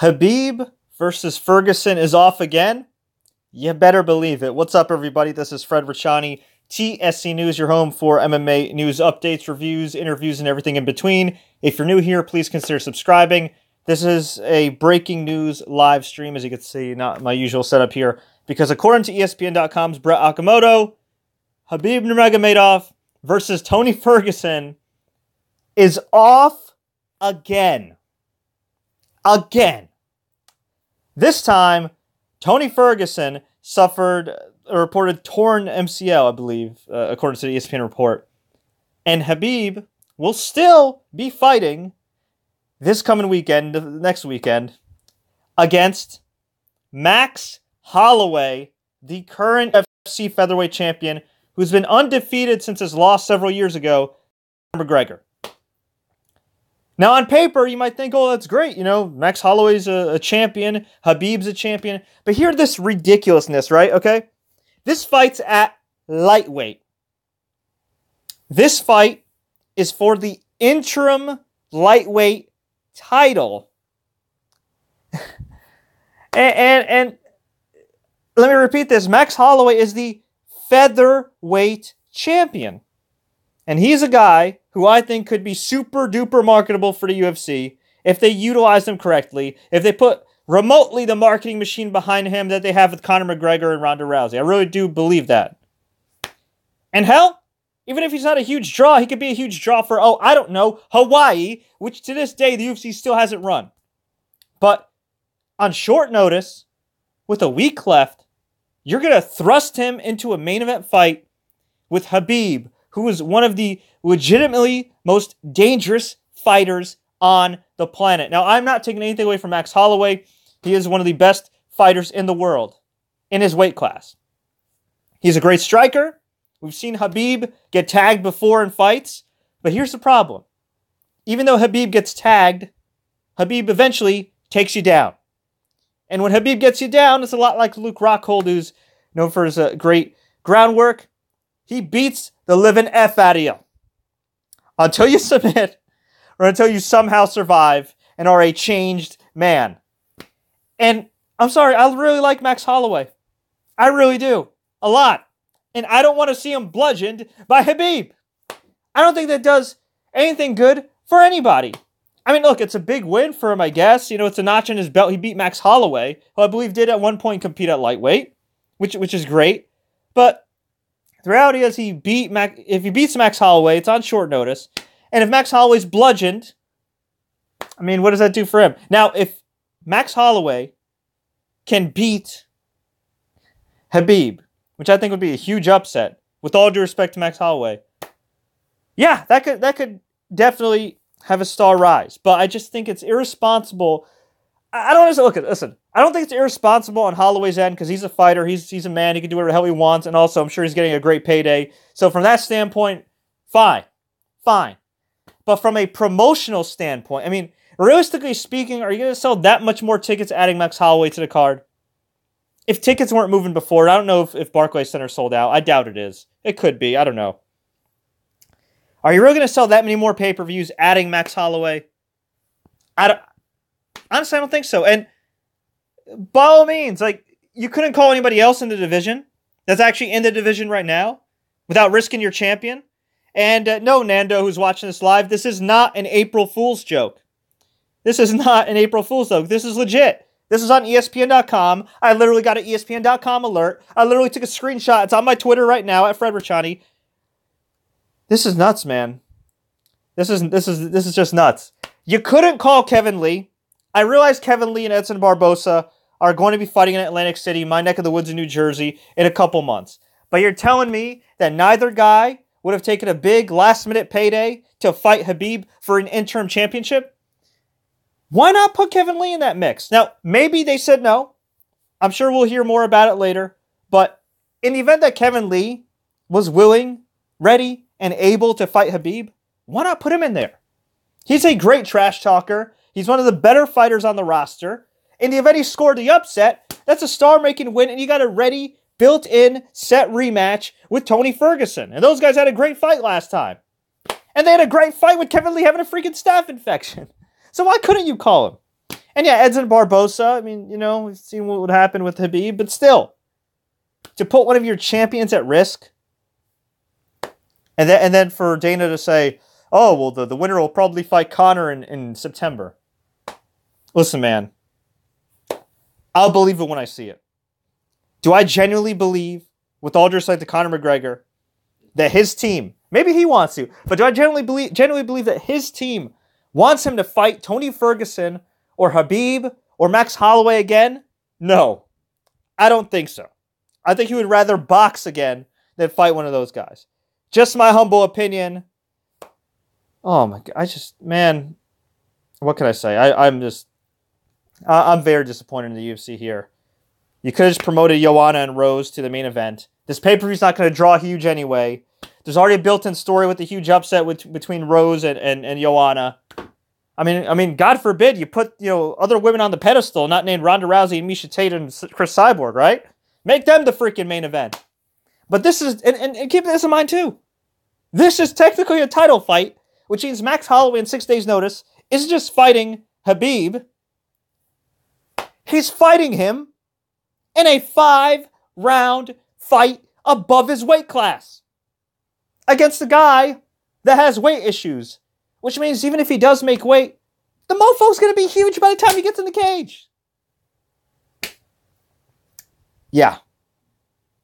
Khabib versus Ferguson is off again. You better believe it. What's up, everybody? This is Fred Ricciani, TSC News, your home for MMA news updates, reviews, interviews, and everything in between. If you're new here, please consider subscribing. This is a breaking news live stream, as you can see, not my usual setup here, because according to ESPN.com's Brett Okamoto, Khabib Nurmagomedov versus Tony Ferguson is off again. Again. This time, Tony Ferguson suffered a reported torn MCL, I believe, according to the ESPN report. And Khabib will still be fighting this coming weekend, next weekend, against Max Holloway, the current UFC featherweight champion, who's been undefeated since his loss several years ago, Conor McGregor. Now, on paper, you might think, oh, that's great. You know, Max Holloway's a champion. Khabib's a champion. But hear this ridiculousness, right? Okay? This fight's at lightweight. This fight is for the interim lightweight title. and let me repeat this. Max Holloway is the featherweight champion. And he's a guy who I think could be super duper marketable for the UFC if they utilize him correctly, if they put remotely the marketing machine behind him that they have with Conor McGregor and Ronda Rousey. I really do believe that. And hell, even if he's not a huge draw, he could be a huge draw for, I don't know, Hawaii, which to this day the UFC still hasn't run. But on short notice, with a week left, you're going to thrust him into a main event fight with Khabib, who is one of the legitimately most dangerous fighters on the planet. Now, I'm not taking anything away from Max Holloway. He is one of the best fighters in the world in his weight class. He's a great striker. We've seen Khabib get tagged before in fights. But here's the problem. Even though Khabib gets tagged, Khabib eventually takes you down. And when Khabib gets you down, it's a lot like Luke Rockhold, who's known for his great groundwork. He beats the living F out of you until you submit or until you somehow survive and are a changed man. And I'm sorry, I really like Max Holloway. I really do. A lot. And I don't want to see him bludgeoned by Khabib. I don't think that does anything good for anybody. I mean, look, it's a big win for him, I guess. You know, it's a notch in his belt. He beat Max Holloway, who I believe did at one point compete at lightweight, which is great. But the reality is if he beats Max Holloway, it's on short notice. And if Max Holloway's bludgeoned, I mean, what does that do for him? Now, if Max Holloway can beat Khabib, which I think would be a huge upset, with all due respect to Max Holloway, yeah, that could definitely have a star rise. But I just think it's irresponsible. I don't listen. I don't think it's irresponsible on Holloway's end because he's a fighter. He's a man. He can do whatever the hell he wants. And also, I'm sure he's getting a great payday. So from that standpoint, fine. But from a promotional standpoint, I mean, realistically speaking, are you going to sell that much more tickets adding Max Holloway to the card? If tickets weren't moving before, I don't know if Barclays Center sold out. I doubt it is. It could be. I don't know. Are you really going to sell that many more pay-per-views adding Max Holloway? Honestly, I don't think so. And by all means, you couldn't call anybody else in the division that's actually in the division right now without risking your champion. And no, Nando, who's watching this live, this is not an April Fool's joke. This is not an April Fool's joke. This is legit. This is on ESPN.com. I literally got an ESPN.com alert. I literally took a screenshot. It's on my Twitter right now at Fred Ricciani. This is nuts, man. This is just nuts. You couldn't call Kevin Lee. I realize Kevin Lee and Edson Barbosa are going to be fighting in Atlantic City, my neck of the woods in New Jersey, in a couple months. But you're telling me that neither guy would have taken a big last-minute payday to fight Khabib for an interim championship? Why not put Kevin Lee in that mix? Now, maybe they said no. I'm sure we'll hear more about it later. But in the event that Kevin Lee was willing, ready, and able to fight Khabib, why not put him in there? He's a great trash talker. He's one of the better fighters on the roster. In the event he scored the upset, that's a star-making win, and you got a ready, built-in, set rematch with Tony Ferguson. And those guys had a great fight last time. And they had a great fight with Kevin Lee having a freaking staph infection. So why couldn't you call him? And yeah, Edson Barbosa, I mean, you know, we've seen what would happen with Khabib, but still, to put one of your champions at risk, and then for Dana to say, oh, well, the winner will probably fight Conor in September. Listen, man, I'll believe it when I see it. Do I genuinely believe, with all due respect to Conor McGregor, that his team, maybe he wants to, but do I genuinely believe that his team wants him to fight Tony Ferguson or Khabib or Max Holloway again? No, I don't think so. I think he would rather box again than fight one of those guys. Just my humble opinion. Oh my God, man, what can I say? I'm very disappointed in the UFC here. You could have just promoted Joanna and Rose to the main event. This pay-per-view is not going to draw huge anyway. There's already a built-in story with the huge upset between Rose and Joanna. I mean, God forbid you put other women on the pedestal, not named Ronda Rousey and Miesha Tate and Chris Cyborg, right? Make them the freaking main event. But this is, and keep this in mind too. This is technically a title fight, which means Max Holloway in 6 days' notice isn't just fighting Khabib. He's fighting him in a 5-round fight above his weight class against a guy that has weight issues, which means even if he does make weight, the mofo's going to be huge by the time he gets in the cage. Yeah.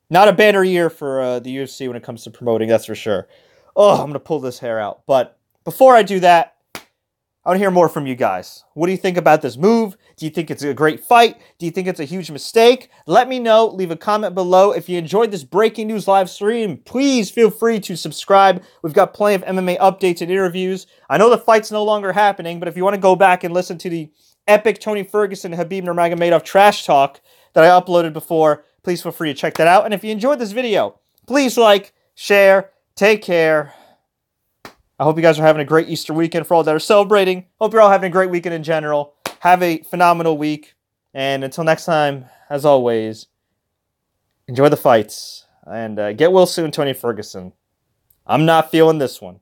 Not a banner year for the UFC when it comes to promoting, that's for sure. Oh, I'm going to pull this hair out. But before I do that, I want to hear more from you guys. What do you think about this move? Do you think it's a great fight? Do you think it's a huge mistake? Let me know. Leave a comment below. If you enjoyed this breaking news live stream, please feel free to subscribe. We've got plenty of MMA updates and interviews. I know the fight's no longer happening, but if you want to go back and listen to the epic Tony Ferguson Khabib Nurmagomedov trash talk that I uploaded before, please feel free to check that out. And if you enjoyed this video, please like, share, take care. I hope you guys are having a great Easter weekend for all that are celebrating. Hope you're all having a great weekend in general. Have a phenomenal week. And until next time, as always, enjoy the fights. And get well soon, Tony Ferguson. I'm not feeling this one.